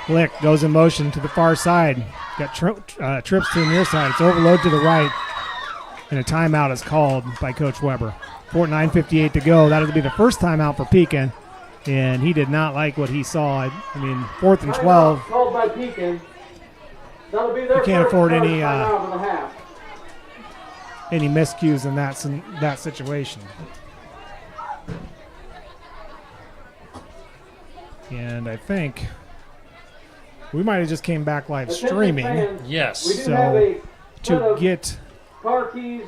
Glick goes in motion to the far side. Got trips to the near side. It's overload to the right. And a timeout is called by Coach Weber. 9:58 to go. That'll be the first timeout for Pekin. And he did not like what he saw. I mean, 4th and 12. Called by Pekin. That'll be their you can't afford any miscues in that situation. And I think we might have just came back live streaming. Yes. So to get car keys,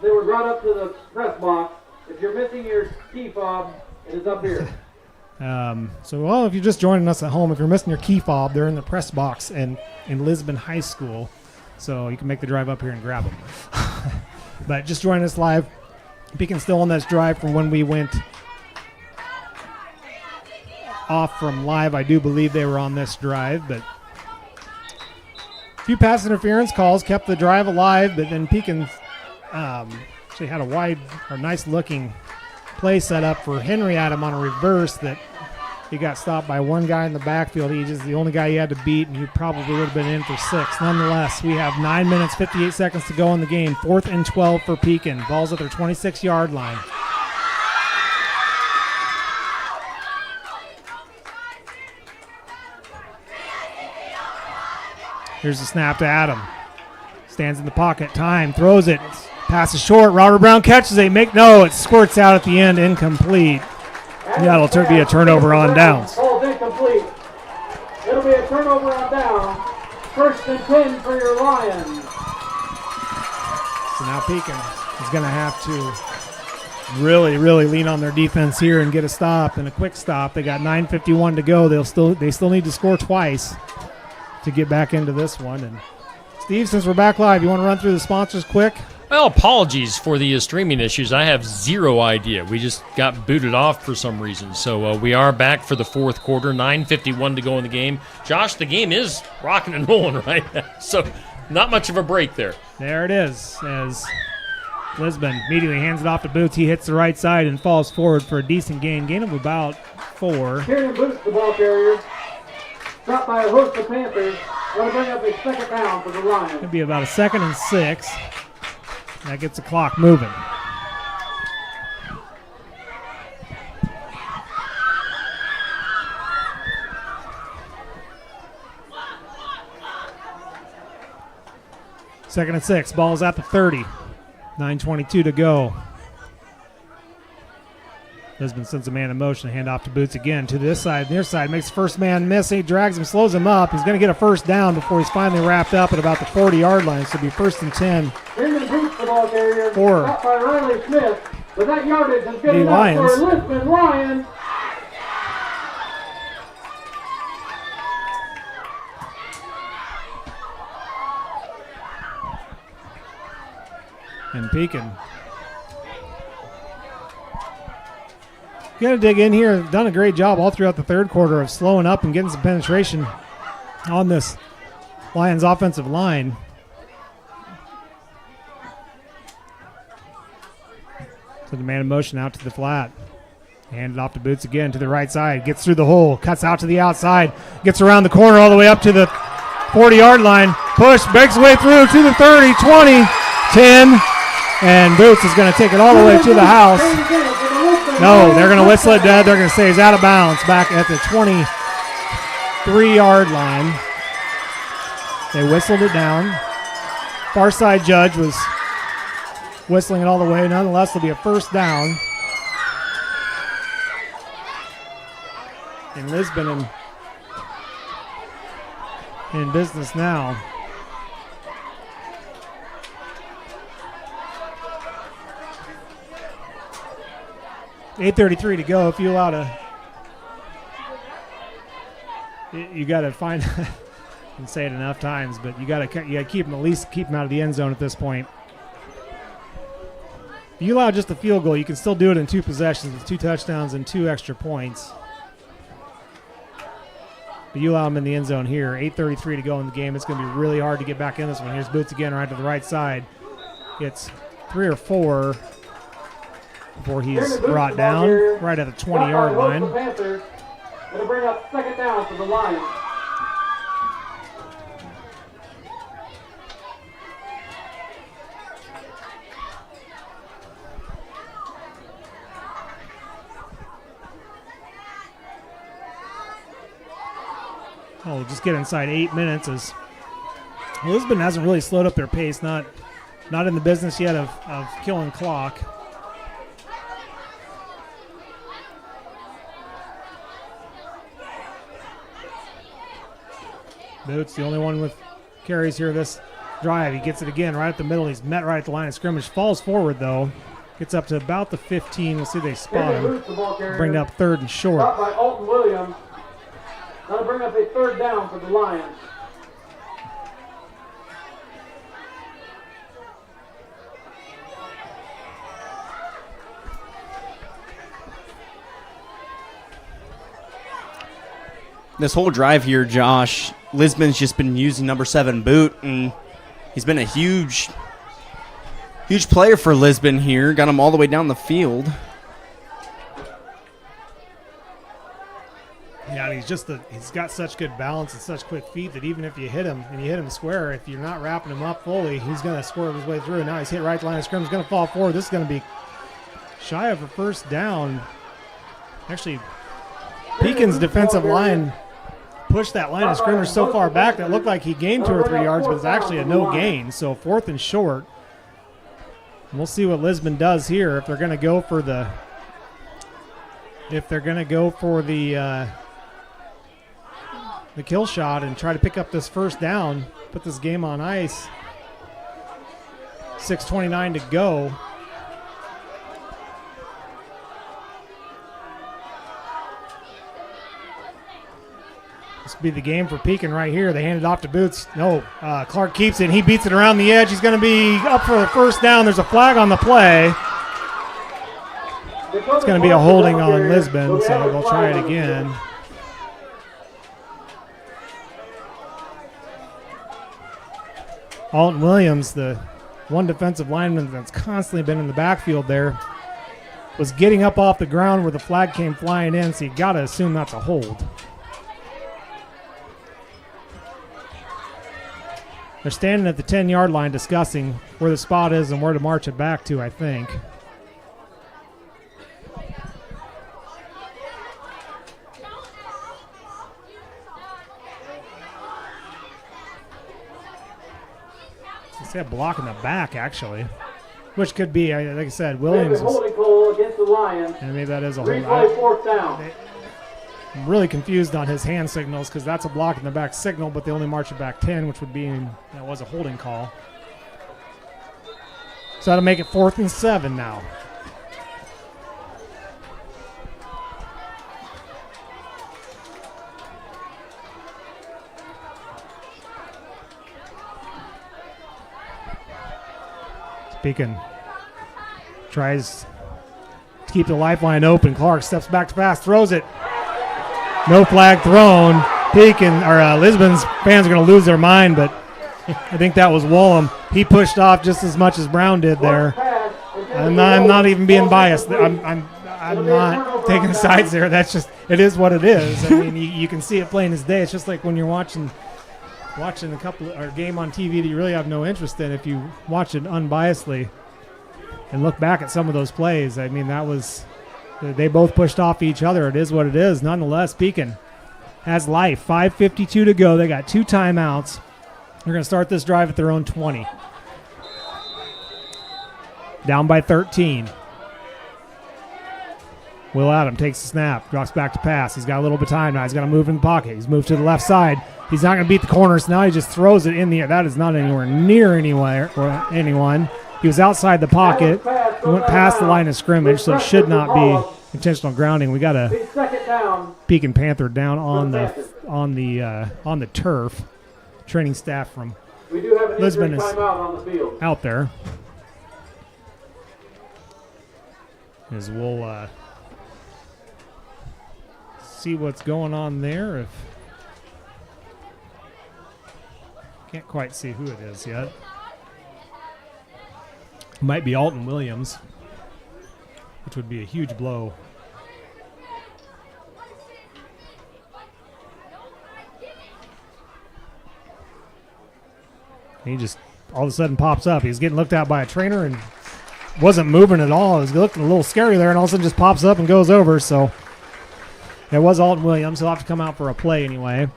they were brought up to the press box. If you're missing your key fob, it is up here. Well, if you're just joining us at home, if you're missing your key fob, they're in the press box in Lisbon High School. So you can make the drive up here and grab them. But just joining us live. Pekin's still on this drive from when we went off from live. I do believe they were on this drive, but a few pass interference calls kept the drive alive, but then Pekin actually had a nice looking play set up for Henry Adam on a reverse that he got stopped by one guy in the backfield. He's just the only guy he had to beat, and he probably would have been in for 6. Nonetheless, we have 9 minutes, 58 seconds to go in the game. 4th and 12 for Pekin. Ball's at their 26-yard line. Here's the snap to Adam. Stands in the pocket. Time. Throws it. Passes short. Robert Brown catches it. It squirts out at the end. Incomplete. Yeah, it'll be a turnover on downs. Ball's incomplete. It'll be a turnover on down. 1st and 10 for your Lions. So now Pekin is going to have to really, really lean on their defense here and get a stop, and a quick stop. They got 9:51 to go. They still need to score twice to get back into this one. And Steve, since we're back live, you want to run through the sponsors quick? Well, apologies for the streaming issues. I have zero idea. We just got booted off for some reason. So we are back for the 4th quarter. 9:51 to go in the game. Josh, the game is rocking and rolling right now. So not much of a break there. There it is, as Lisbon immediately hands it off to Boots. He hits the right side and falls forward for a decent gain of about 4. Kieran Boots, the ball carrier. Dropped by a host of Panthers. Going to bring up his 2nd down for the Lions. It'll be about a 2nd and 6. That gets the clock moving. Second and 6. Ball's at the 30. 9:22 to go. Lisbon sends a man in motion. Hand off to Boots again. To this side, near side. Makes first man miss. He drags him, slows him up. He's going to get a first down before he's finally wrapped up at about the 40-yard line. So it'll be 1st and 10. Boots, the ball carrier. For by Riley Smith. But that yardage is good the enough Lions. for Lisbon Lions. And Pekin. Got to dig in here. Done a great job all throughout the 3rd quarter of slowing up and getting some penetration on this Lions offensive line. So the man in motion out to the flat. Hand it off to Boots again to the right side. Gets through the hole. Cuts out to the outside. Gets around the corner all the way up to the 40-yard line. Push. Breaks way through to the 30, 20, 10. And Boots is going to take it all the way to the house. No, they're going to whistle it dead. They're going to say he's out of bounds back at the 23-yard line. They whistled it down. Far side judge was whistling it all the way. Nonetheless, it'll be a first down. And Lisbon in business now. 8:33 to go. If you allow you got to find and say it enough times, but you got to keep them, at least keep them out of the end zone at this point. If you allow just a field goal, you can still do it in 2 possessions with 2 touchdowns and 2 extra points. But you allow them in the end zone here. 8:33 to go in the game. It's going to be really hard to get back in this one. Here's Boots again, right to the right side. Gets 3 or 4 before he's brought down right at the 20-yard line. It'll bring up second down for the Lions. Oh, just get inside 8 minutes as Lisbon hasn't really slowed up their pace, not in the business yet of killing clock. Boots, the only one with carries here this drive. He gets it again right at the middle. He's met right at the line of scrimmage. Falls forward, though. Gets up to about the 15. We'll see if they spot him. Bring it up 3rd and short. Shot by Alton Williams. That'll bring up a 3rd down for the Lions. This whole drive here, Josh, Lisbon's just been using number 7 Boot, and he's been a huge player for Lisbon here. Got him all the way down the field. Yeah, and he's got such good balance and such quick feet that even if you hit him and you hit him square, if you're not wrapping him up fully, he's going to swerve his way through. Now he's hit right at the line of scrimmage, going to fall forward. This is going to be shy of a first down. Actually, Pekin's defensive line pushed that line of scrimmage so far back that it looked like he gained 2 or 3 yards, but it's actually a no gain. So 4th and short. And we'll see what Lisbon does here if they're going to go for the kill shot and try to pick up this first down, put this game on ice. 6:29 to go. This could be the game for Pekin right here. They hand it off to Boots. No, Clark keeps it, and he beats it around the edge. He's going to be up for the first down. There's a flag on the play. It's going to be a holding on Lisbon, so they'll try it again. Alton Williams, the one defensive lineman that's constantly been in the backfield there, was getting up off the ground where the flag came flying in, so you got to assume that's a hold. They're standing at the 10-yard line discussing where the spot is and where to march it back to, I think. It's a block in the back, actually, which could be, like I said, Williams. Holding call against the Lions. And maybe that is a hold. Replay 4th down. I'm really confused on his hand signals because that's a block in the back signal, but they only march it back 10, which would be, that was a holding call. So that'll make it 4th and 7 now. Pekin tries to keep the lifeline open. Clark steps back to pass, throws it. No flag thrown. Pekin or Lisbon's fans are going to lose their mind, but I think that was Wallum. He pushed off just as much as Brown did there. I'm not even being biased. I'm not taking sides there. That's just, it is what it is. I mean, you can see it plain as day. It's just like when you're watching a couple or game on TV that you really have no interest in. If you watch it unbiasedly and look back at some of those plays, I mean, they both pushed off each other. It is what it is. Nonetheless, Pekin has life. 5:52 to go. They got 2 timeouts. They're going to start this drive at their own 20. Down by 13. Will Adam takes the snap, drops back to pass. He's got a little bit of time now. He's got to move in the pocket. He's moved to the left side. He's not going to beat the corner, so now he just throws it in the air. That is not anywhere near anywhere or anyone. He was outside the pocket. He went past the line of scrimmage, so it should not be intentional grounding. We got a Pekin Panther down on the turf. Training staff from Lisbon is out there. As we'll see what's going on there. Can't quite see who it is yet. Might be Alton Williams, which would be a huge blow. He just all of a sudden pops up. He's getting looked at by a trainer and wasn't moving at all. It was looking a little scary there, and all of a sudden just pops up and goes over. So it was Alton Williams. He'll have to come out for a play anyway.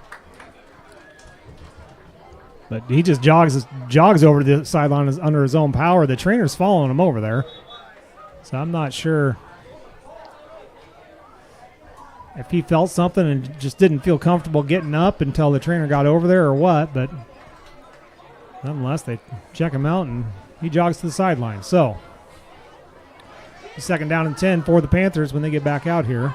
But he just jogs over to the sideline under his own power. The trainer's following him over there. So I'm not sure if he felt something and just didn't feel comfortable getting up until the trainer got over there or what. But nonetheless, they check him out, and he jogs to the sideline. So, second down and 10 for the Panthers when they get back out here.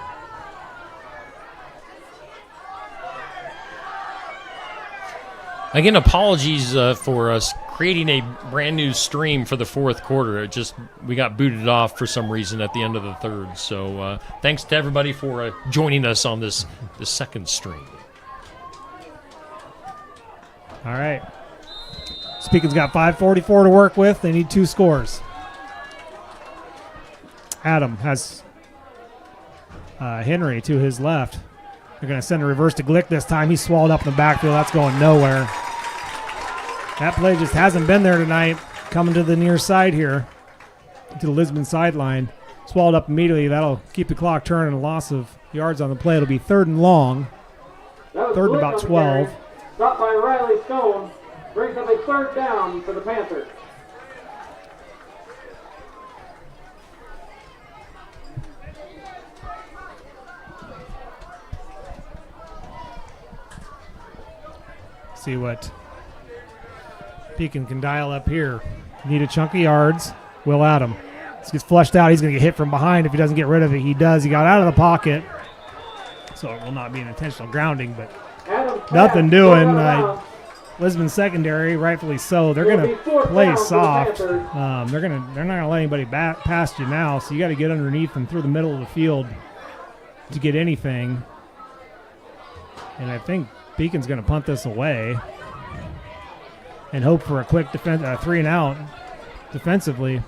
Again, apologies for us creating a brand new stream for the fourth quarter. We got booted off for some reason at the end of the third. So thanks to everybody for joining us on this second stream. All right. Pekin's got 5:44 to work with. They need 2 scores. Adam has Henry to his left. They're going to send a reverse to Glick this time. He's swallowed up in the backfield. That's going nowhere. That play just hasn't been there tonight. Coming to the near side here, to the Lisbon sideline. Swallowed up immediately. That'll keep the clock turning. A loss of yards on the play. It'll be 3rd and long. Third and about 12. Stopped by Riley Stone. Brings up a 3rd down for the Panthers. See what Pekin can dial up here. Need a chunk of yards. Will Adam. This gets flushed out. He's going to get hit from behind if he doesn't get rid of it. He does. He got out of the pocket. So it will not be an intentional grounding, but nothing doing. Lisbon secondary, rightfully so. They're going to play soft. They're not going to let anybody back past you now, so you got to get underneath and through the middle of the field to get anything. And I think Pekin's going to punt this away and hope for a quick 3 and out defensively.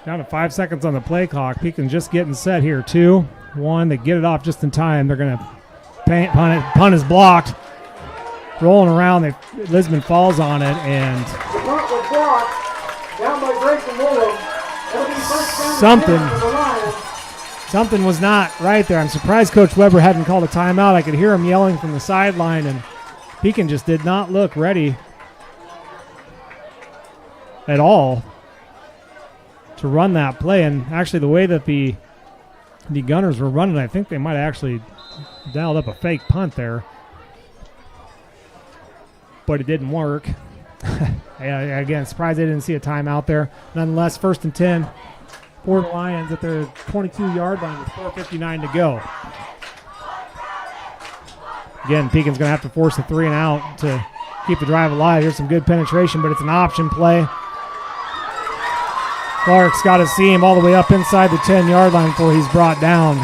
Down to 5 seconds on the play clock. Pekin just getting set here. 2, 1. They get it off just in time. They're going to punt is blocked. Rolling around. Lisbon falls on it, and the punt was blocked. Down by Grayson Williams. It'll be first down something. for the Lions. Something was not right there. I'm surprised Coach Weber hadn't called a timeout. I could hear him yelling from the sideline, and Pekin just did not look ready at all to run that play. And actually, the way that the Gunners were running, I think they might have actually dialed up a fake punt there, but it didn't work. Again, surprised they didn't see a timeout there. Nonetheless, 1st and 10 for the Lions at their 22-yard line with 4:59 to go. Again, Pekin's going to have to force a 3 and out to keep the drive alive. Here's some good penetration, but it's an option play. Clark's got to see him all the way up inside the 10-yard line before he's brought down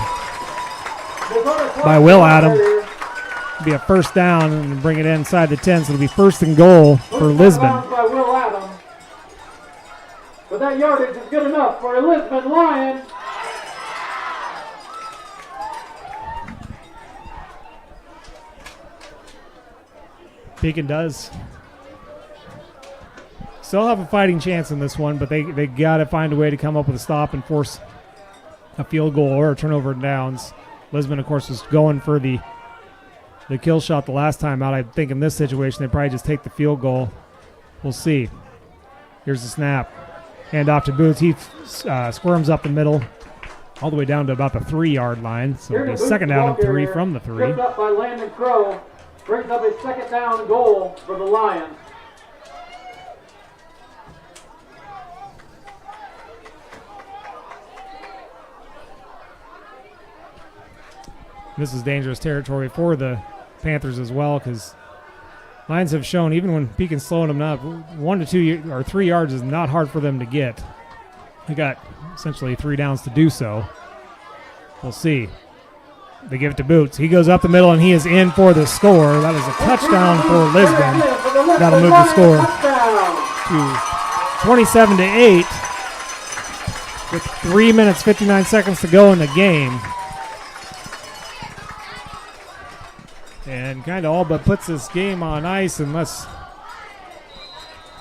by Will Adam. It'll be a 1st down and bring it inside the 10, so it'll be 1st and goal for Lisbon. By Will Adam. But that yardage is good enough for a Lisbon Lion. Pekin does still have a fighting chance in this one, but they got to find a way to come up with a stop and force a field goal or a turnover downs. Lisbon, of course, was going for the kill shot the last time out. I think in this situation they probably just take the field goal. We'll see. Here's the snap. Hand off to Booth. He squirms up the middle all the way down to about the 3-yard line. So it'll be 2nd down and 3 from the 3. Tripped up by Landon Crow. Brings up a 2nd down goal for the Lions. This is dangerous territory for the Panthers as well, because Lions have shown, even when Pekin's slowing them up, 1 to 2 or 3 yards is not hard for them to get. They got essentially 3 downs to do so. We'll see. They give it to Boots. He goes up the middle, and he is in for the score. That is a touchdown for Lisbon. That'll move the score to 27-8 with 3 minutes, 59 seconds to go in the game. And kind of all but puts this game on ice unless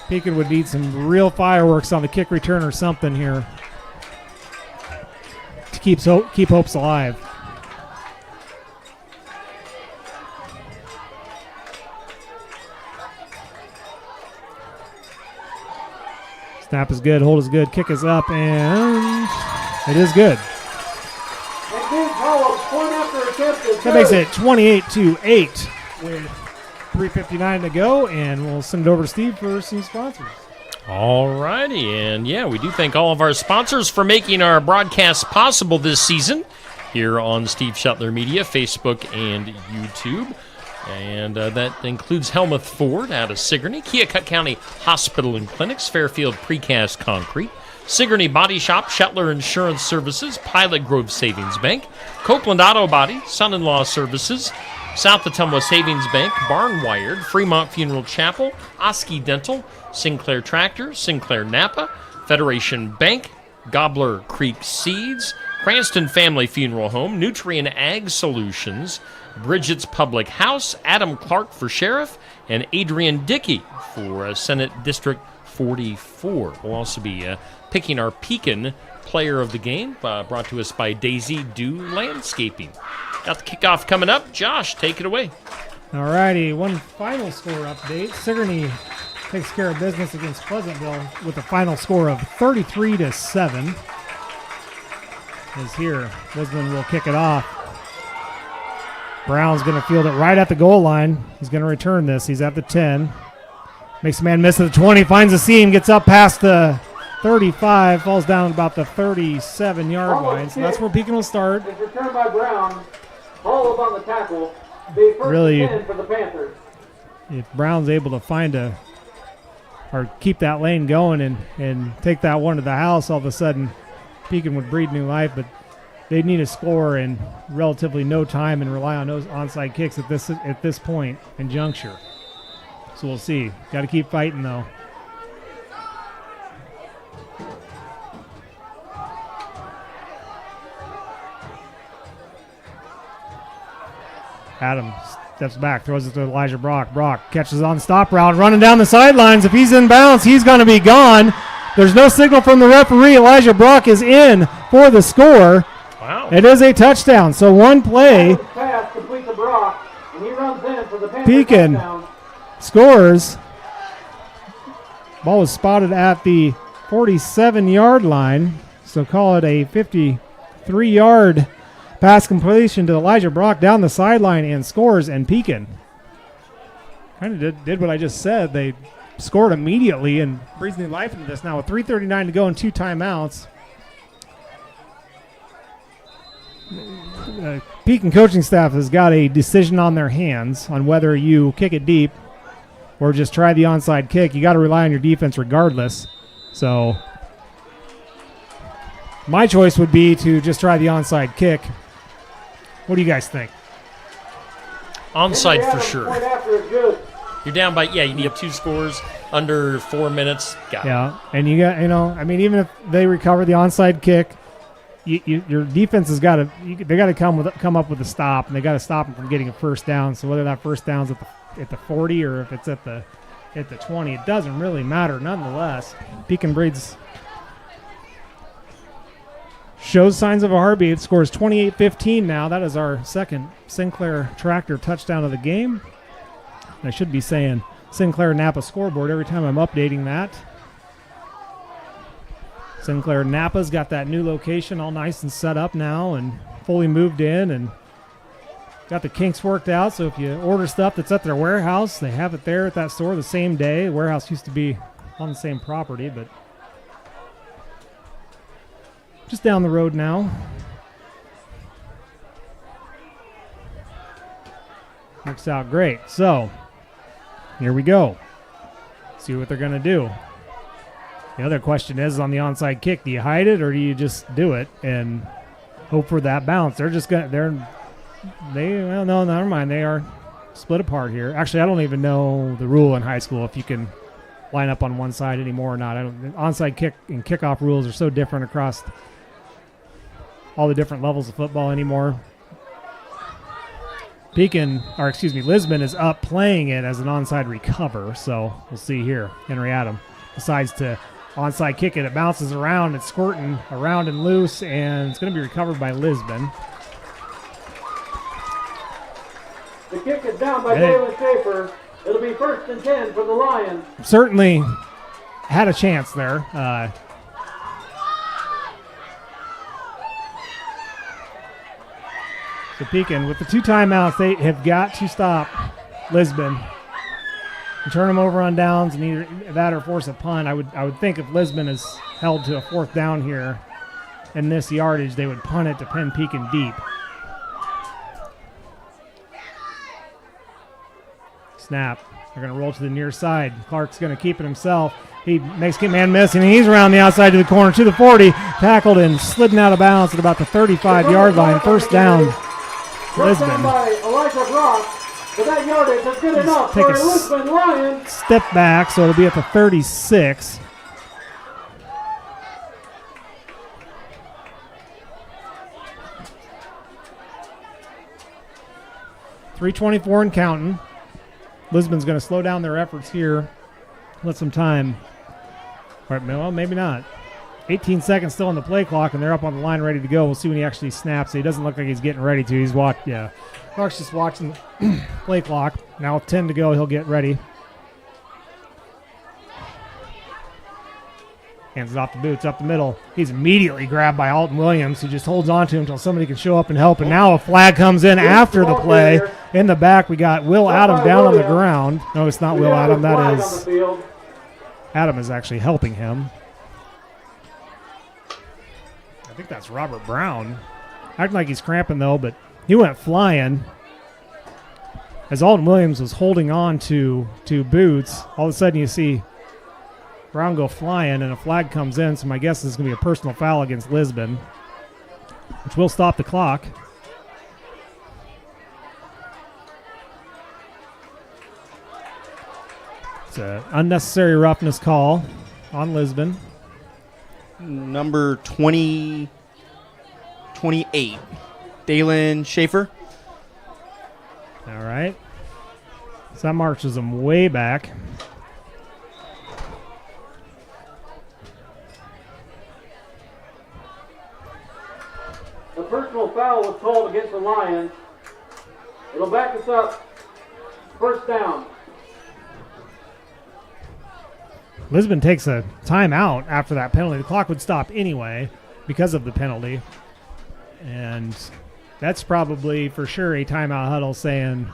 Pekin would need some real fireworks on the kick return or something here to keep hopes alive. Snap is good, hold is good, kick is up, and it is good. That makes it 28-8 with 3:59 to go, and we'll send it over to Steve for some sponsors. All righty, and yeah, we do thank all of our sponsors for making our broadcast possible this season here on Steve Shuttler Media, Facebook, and YouTube. And that includes Helmuth Ford out of Sigourney, Keokuk County Hospital and Clinics, Fairfield Precast Concrete, Sigourney Body Shop, Shuttler Insurance Services, Pilot Grove Savings Bank, Copeland Auto Body, Son-in-Law Services, South Ottumwa Savings Bank, Barn Wired, Fremont Funeral Chapel, Oski Dental, Sinclair Tractor, Sinclair Napa, Federation Bank, Gobbler Creek Seeds, Cranston Family Funeral Home, Nutrien Ag Solutions, Bridget's Public House, Adam Clark for Sheriff, and Adrian Dickey for Senate District 44. We'll also be picking our Pekin Player of the Game, brought to us by Daisy Dew Landscaping. Got the kickoff coming up. Josh, take it away. All righty, one final score update. Sigourney takes care of business against Pleasantville with a final score of 33-7. Is here. Lisbon will kick it off. Brown's going to field it right at the goal line. He's going to return this. He's at the 10. Makes a man miss at the 20. Finds a seam. Gets up past the 35. Falls down about the 37-yard line. So that's where Pekin will start. It's returned by Brown. All up on the tackle. Be first Really, and 10 for the Panthers. If Brown's able to find or keep that lane going and take that one to the house, all of a sudden Pekin would breathe new life. But they need a score in relatively no time and rely on those onside kicks at this point and juncture. So we'll see. Got to keep fighting, though. Adam steps back, throws it to Elijah Brock. Brock catches on stop route, running down the sidelines. If he's in bounds, he's going to be gone. There's no signal from the referee. Elijah Brock is in for the score. Wow. It is a touchdown. So one play. Pass complete to Brock, and he runs in for the Panthers Pekin touchdown. Scores. Ball was spotted at the 47-yard line. So call it a 53-yard pass completion to Elijah Brock down the sideline and scores. And Pekin kind of did what I just said. They scored immediately and breathes new life into this now with 3:39 to go and 2 timeouts. Pekin coaching staff has got a decision on their hands on whether you kick it deep or just try the onside kick. You got to rely on your defense regardless. So my choice would be to just try the onside kick. What do you guys think? Onside for sure. Point after is good. You're down by, you need 2 scores under 4 minutes. Got it. Yeah, and you got, even if they recover the onside kick, your defense has got to, they got to come up with a stop, and they got to stop them from getting a first down. So whether that first down's at the 40 or if it's at the 20, it doesn't really matter. Nonetheless, Pekin Breeds shows signs of a heartbeat. It scores 28-15 now. That is our second Sinclair Tractor touchdown of the game. I should be saying Sinclair Napa scoreboard every time I'm updating that. Sinclair Napa's got that new location all nice and set up now and fully moved in and got the kinks worked out. So if you order stuff that's at their warehouse, they have it there at that store the same day. The warehouse used to be on the same property, but just down the road now. Works out great. So here we go. See what they're going to do. The other question is on the onside kick, do you hide it or do you just do it and hope for that bounce? They're Well, no, never mind. They are split apart here. Actually, I don't even know the rule in high school if you can line up on one side anymore or not. Onside kick and kickoff rules are so different across all the different levels of football anymore. Lisbon is up playing it as an onside recover, so we'll see here. Henry Adam decides to onside kick it. It bounces around. It's squirting around and loose, and it's going to be recovered by Lisbon. The kick is down by David Schaefer. It'll be 1st and 10 for the Lions. Certainly had a chance there. So Pekin, with the 2 timeouts, they have got to stop Lisbon and turn them over on downs, and either that or force a punt. I would think if Lisbon is held to a 4th down here in this yardage, they would punt it to pin Pekin deep. Snap. They're going to roll to the near side. Clark's going to keep it himself. He makes man miss, and he's around the outside to the corner to the 40. Tackled and slidden out of bounds at about the 35-yard line. 1st down, Lisbon. Down by Elijah Brock, but that yardage is good enough for Lisbon Lions. Step back, so it'll be at the 36. .324 and counting. Lisbon's going to slow down their efforts here. Let some time. All right, well, maybe not. 18 seconds still on the play clock, and they're up on the line ready to go. We'll see when he actually snaps. He doesn't look like he's getting ready to. Clark's just watching the play clock. Now with 10 to go, he'll get ready. Hands it off the boots, up the middle. He's immediately grabbed by Alton Williams, who just holds on to him until somebody can show up and help. And now a flag comes in after the play. In the back, we got Will Adam down on the ground. No, it's not Will Adam. That is Adam is actually helping him. I think that's Robert Brown. Acting like he's cramping, though, but he went flying. As Alton Williams was holding on to Boots, all of a sudden you see Brown go flying, and a flag comes in, so my guess is going to be a personal foul against Lisbon, which will stop the clock. It's an unnecessary roughness call on Lisbon. Number 28, Dalen Schaefer. All right. So that marches them way back. A personal foul was called against the Lions. It'll back us up. 1st down. Lisbon takes a timeout after that penalty. The clock would stop anyway because of the penalty. And that's probably for sure a timeout huddle saying,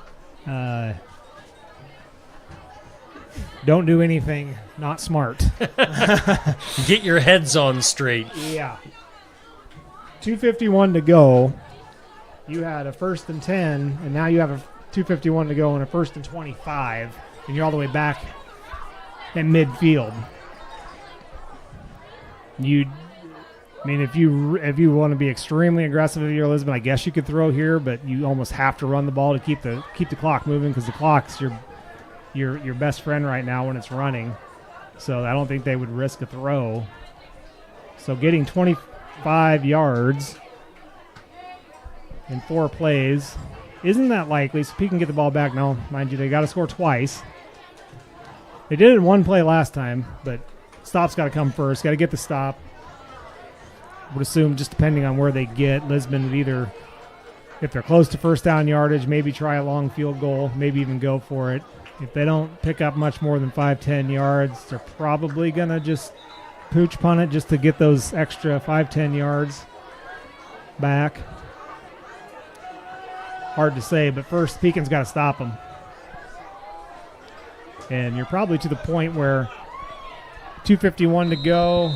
don't do anything not smart. Get your heads on straight. Yeah. 2:51 to go. You had a 1st and 10, and now you have a 2:51 to go and a 1st and 25, and you're all the way back at midfield. If you want to be extremely aggressive if you're Lisbon, I guess you could throw here, but you almost have to run the ball to keep the clock moving, because the clock's your best friend right now when it's running. So I don't think they would risk a throw. So getting 25 yards in 4 plays isn't that likely. So Pekin can get the ball back now. Mind you, they got to score twice. They did it in 1 play last time, but stop's got to come first. Got to get the stop. Would assume, just depending on where they get, Lisbon would either, if they're close to 1st down yardage, maybe try a long field goal, maybe even go for it. If they don't pick up much more than 5-10 yards, they're probably going to just pooch punt it just to get those extra 5-10 yards back. Hard to say, but first Pekin's got to stop them. And you're probably to the point where 2:51 to go.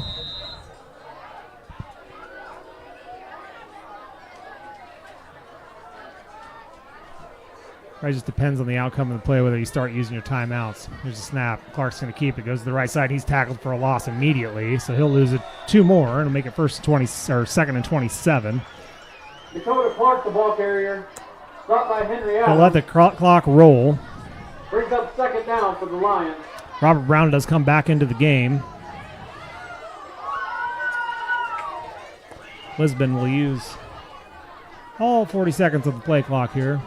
It just depends on the outcome of the play, whether you start using your timeouts. There's a snap. Clark's going to keep it. Goes to the right side. He's tackled for a loss immediately, so he'll lose it 2 more, and it'll make it 2nd and 27. Dakota Clark, the ball carrier. Stop by Henry They'll Adams. let the clock roll. Brings up second down for the Lions. Robert Brown does come back into the game. Lisbon will use all 40 seconds of the play clock here.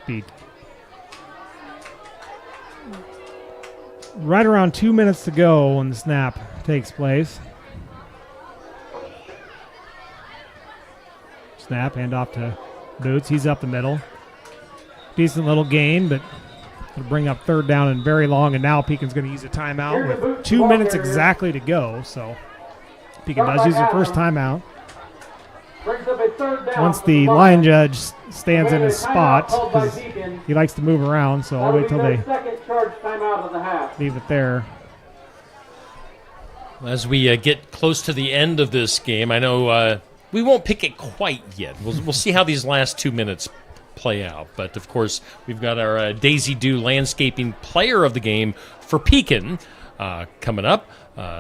Beat. Right around 2 minutes to go when the snap takes place. Snap, hand off to Boots. He's up the middle. Decent little gain, but it'll bring up third down and very long. And now Pekin's going to use a timeout with 2 minutes exactly to go. So Pekin does use their first timeout. Brings up a third down. Once the line judge stands in his spot, because he likes to move around, so I'll wait till they second charge timeout of the half. leave it there. As we get close to the end of this game, I know we won't pick it quite yet. We'll see how these last 2 minutes play out. But, of course, we've got our Daisy Dew Landscaping Player of the Game for Pekin coming up.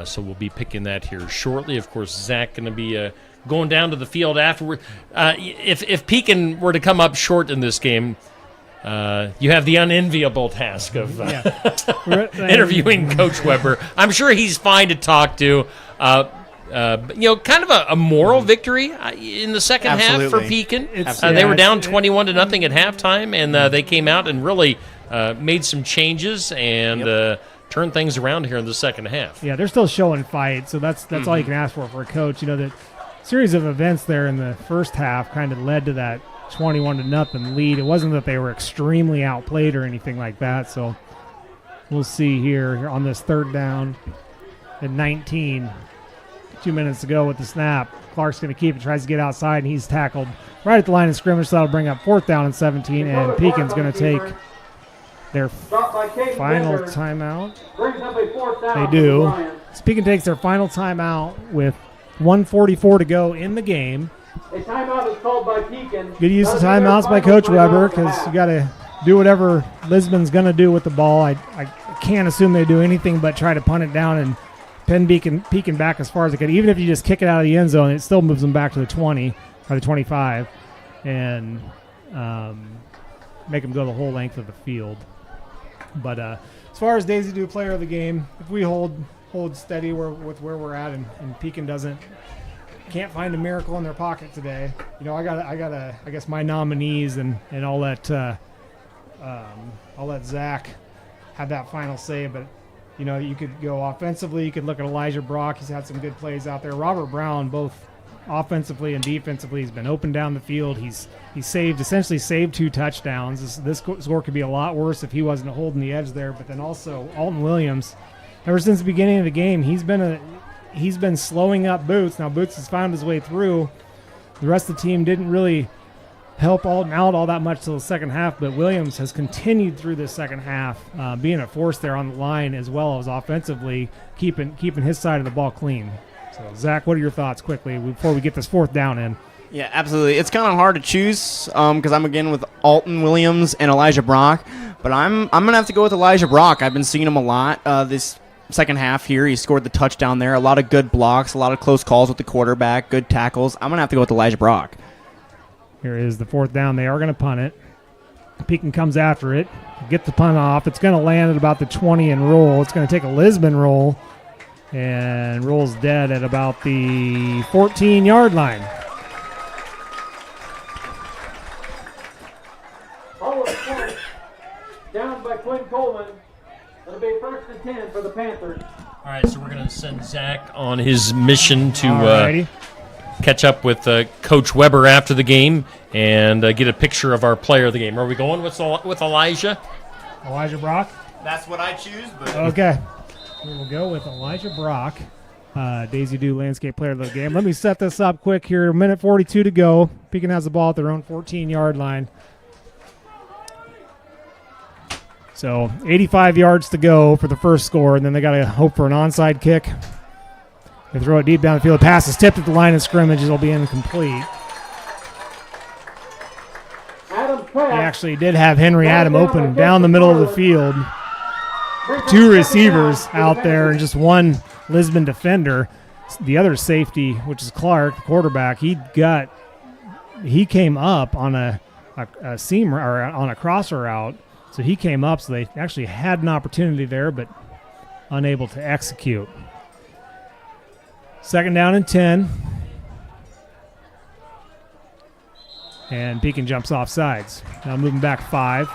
So we'll be picking that here shortly. Of course, Zach going to be going down to the field afterward. If Pekin were to come up short in this game, you have the unenviable task of interviewing Coach Weber. I'm sure he's fine to talk to. Kind of a moral victory in the second half for Pekin. They were down 21-0 at halftime, and they came out and really made some changes and turned things around here in the second half. Yeah, they're still showing fight, so that's all you can ask for a coach. You know, the series of events there in the first half kind of led to that 21-0 lead. It wasn't that they were extremely outplayed or anything like that, so we'll see here on this third down at 19. 2 minutes to go with the snap. Clark's going to keep it, tries to get outside, and he's tackled right at the line of scrimmage, so that'll bring up fourth down and 17, and Pekin's going to take their final timeout. Brings up a fourth down. They do. Pekin takes their final timeout with 1:44 to go in the game. A timeout is called by Pekin. Good use of timeouts by Coach Weber, because you got to do whatever Lisbon's going to do with the ball. I can't assume they do anything but try to punt it down and pin Pekin back as far as it can. Even if you just kick it out of the end zone, it still moves them back to the 20 or the 25 and make them go the whole length of the field. But as far as Daisy Dew Player of the Game, if we hold steady with where we're at and Pekin can't find a miracle in their pocket today, you know, I guess my nominees and I'll let Zach have that final say, but you know, you could go offensively. You could look at Elijah Brock. He's had some good plays out there. Robert Brown, both offensively and defensively, he's been open down the field. He's essentially saved 2 touchdowns. This score could be a lot worse if he wasn't holding the edge there. But then also Alton Williams, ever since the beginning of the game, he's been slowing up Boots. Now Boots has found his way through. The rest of the team didn't really help Alton out all that much till the second half, but Williams has continued through this second half, being a force there on the line as well as offensively, keeping his side of the ball clean. So, Zach, what are your thoughts quickly before we get this fourth down in? Yeah, absolutely. It's kind of hard to choose because I'm again with Alton Williams and Elijah Brock, but I'm going to have to go with Elijah Brock. I've been seeing him a lot this second half here. He scored the touchdown there. A lot of good blocks, a lot of close calls with the quarterback, good tackles. I'm going to have to go with Elijah Brock. Here is the fourth down. They are going to punt it. Pekin comes after it. Get the punt off. It's going to land at about the 20 and roll. It's going to take a Lisbon roll and rolls dead at about the 14-yard line. All of the points down by Quinn Coleman. It'll be 1st and 10 for the Panthers. All right, so we're going to send Zach on his mission to catch up with Coach Weber after the game and get a picture of our player of the game. Are we going with Elijah? Elijah Brock? That's what I choose. But Okay. We will go with Elijah Brock, Daisy Dew Landscape Player of the Game. Let me set this up quick here. 1:42 to go. Pekin has the ball at their own 14-yard line. So 85 yards to go for the first score, and then they got to hope for an onside kick. They throw it deep down the field. The pass is tipped at the line of scrimmage. It'll be incomplete. They actually did have Henry Adam open down the middle of the field. 2 receivers out there and just 1 Lisbon defender. the other safety, which is Clark, the quarterback, he came up on a seam or on a crosser route. So he came up, so they actually had an opportunity there, but unable to execute. 2nd down and 10. And Pekin jumps off sides. Now moving back 5.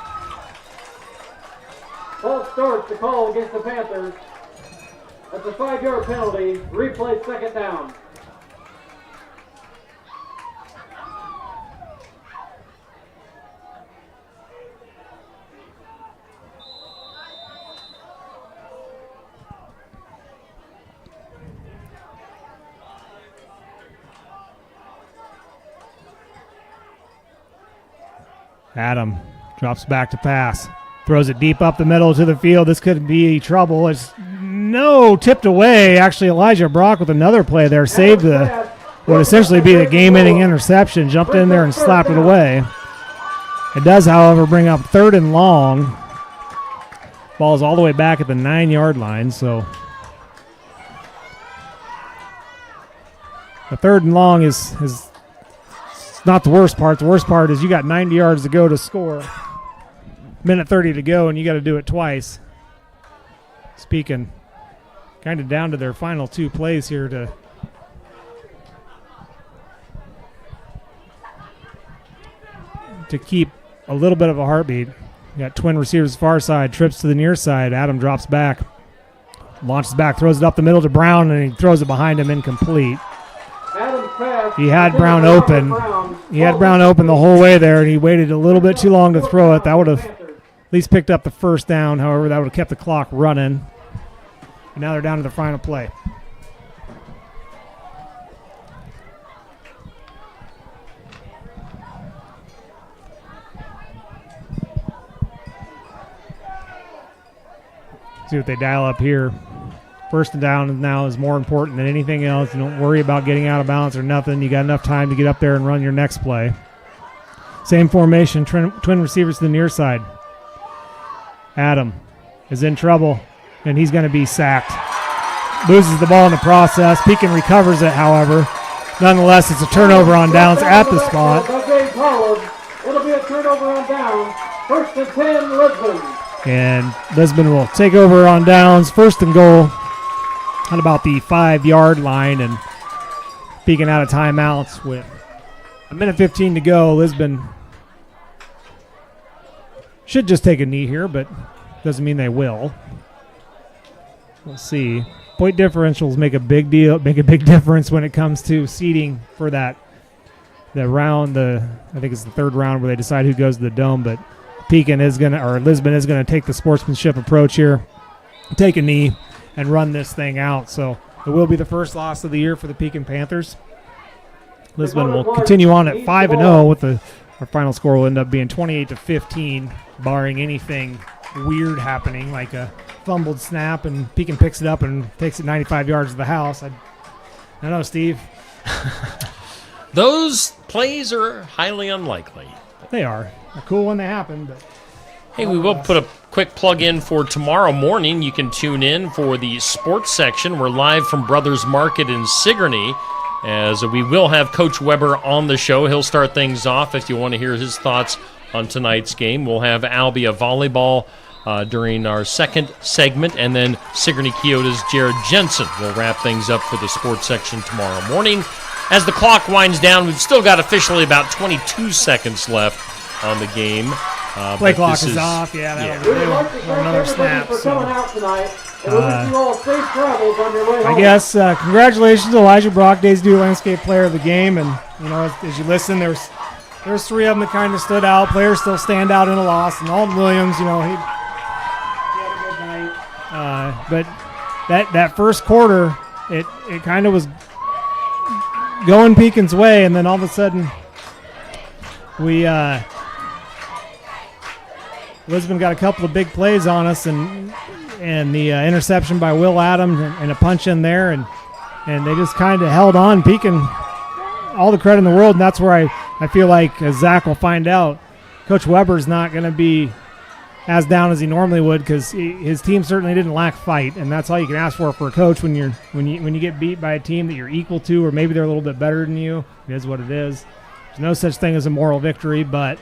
False start to call against the Panthers. That's a 5-yard penalty. Replay 2nd down. Adam drops back to pass. Throws it deep up the middle to the field. This could be trouble. It's tipped away. Actually, Elijah Brock with another play there saved would essentially be the game-ending interception. Jumped in there and slapped it away. It does, however, bring up 3rd and long. Ball is all the way back at the 9-yard line. So the 3rd and long is not the worst part. The worst part is you got 90 yards to go to score. Minute 30 to go, and you got to do it twice. Speaking kind of down to their final 2 plays here to keep a little bit of a heartbeat. You got twin receivers far side, trips to the near side. Adam drops back, launches back, throws it up the middle to Brown, and he throws it behind him incomplete. He had Brown open. He had Brown open the whole way there, and he waited a little bit too long to throw it. That would have at least picked up the 1st down. However, that would have kept the clock running. And now they're down to the final play. See what they dial up here. 1st down now is more important than anything else. You don't worry about getting out of bounds or nothing. You got enough time to get up there and run your next play. Same formation, twin receivers to the near side. Adam is in trouble, and he's going to be sacked. Loses the ball in the process. Pekin recovers it, however. Nonetheless, it's a turnover on downs at the spot. It'll be a turnover on downs. 1st and 10, Lisbon. And Lisbon will take over on downs. 1st and goal at about the 5-yard line, and Pekin out of timeouts with a minute 15 to go. Lisbon should just take a knee here, but doesn't mean they will. We'll see. Point differentials make a big difference when it comes to seeding for the round. I think it's the 3rd round where they decide who goes to the dome, but Lisbon is gonna take the sportsmanship approach here, take a knee, and run this thing out. So it will be the first loss of the year for the Pekin Panthers. Lisbon will continue on at 5-0 with our final score will end up being 28-15, barring anything weird happening like a fumbled snap and Pekin picks it up and takes it 95 yards to the house. I don't know, Steve. Those plays are highly unlikely. They are. They're cool when they happen, but hey, we will put a quick plug in for tomorrow morning. You can tune in for the sports section. We're live from Brothers Market in Sigourney, as we will have Coach Weber on the show. He'll start things off if you want to hear his thoughts on tonight's game. We'll have Albia volleyball during our 2nd segment, and then Sigourney Keota's Jared Jensen will wrap things up for the sports section tomorrow morning. As the clock winds down, we've still got officially about 22 seconds left on the game. Play clock is off. Yeah, that'll do. Another snap. So, I guess congratulations to Elijah Brock, Days Due Landscape Player of the Game. And as you listen, there's 3 of them that kind of stood out. Players still stand out in a loss. And Alden Williams, he had a good night. But that first quarter, it kind of was going Pekin's way, and then all of a sudden Lisbon got a couple of big plays on us, and the interception by Will Adams and a punch in there, and they just kind of held on. Pekin, all the credit in the world, and that's where I feel like Zach will find out. Coach Weber's not going to be as down as he normally would because his team certainly didn't lack fight, and that's all you can ask for a coach when you get beat by a team that you're equal to, or maybe they're a little bit better than you. It is what it is. There's no such thing as a moral victory, but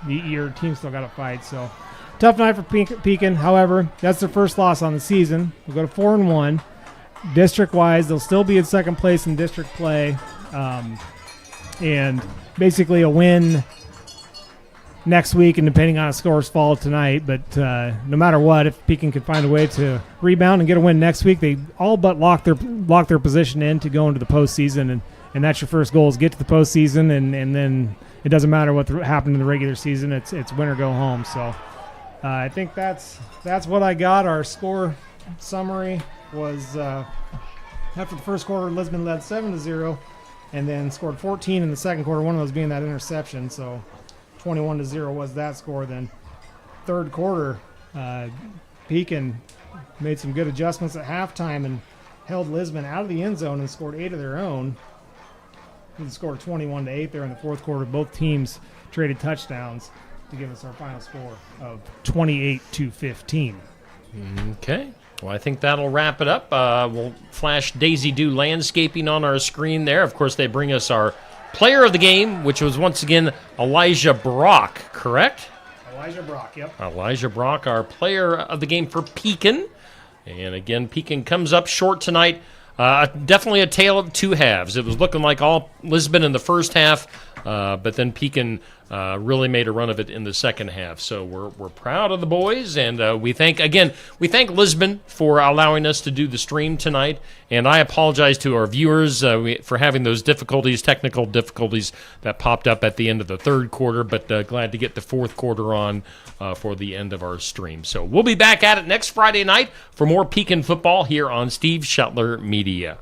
your team still got to fight. So tough night for Pekin. However, that's their first loss on the season. We'll go to 4-1. District-wise, they'll still be in second place in district play, and basically a win next week, and depending on how scores fall tonight. But no matter what, if Pekin could find a way to rebound and get a win next week, they all but lock their position in to go into the postseason, and that's your first goal is get to the postseason, and then it doesn't matter what happened in the regular season. It's win or go home. So I think that's what I got. Our score summary was after the first quarter, Lisbon led 7-0, and then scored 14 in the second quarter. One of those being that interception. So 21-0 was that score. Then third quarter, Pekin made some good adjustments at halftime and held Lisbon out of the end zone and scored 8 of their own. They scored 21-8 there in the fourth quarter. Both teams traded touchdowns to give us our final score of 28-15. Okay. Well, I think that'll wrap it up. We'll flash Daisy Dew Landscaping on our screen there. Of course, they bring us our player of the game, which was once again Elijah Brock, correct? Elijah Brock, yep. Elijah Brock, our player of the game for Pekin. And again, Pekin comes up short tonight. Definitely a tale of two halves. It was looking like all Lisbon in the first half, but then Pekin really made a run of it in the second half. So we're proud of the boys, and we thank Lisbon for allowing us to do the stream tonight. And I apologize to our viewers for having those technical difficulties that popped up at the end of the third quarter, but glad to get the fourth quarter on for the end of our stream. So we'll be back at it next Friday night for more Pekin football here on Steve Shuttler Media.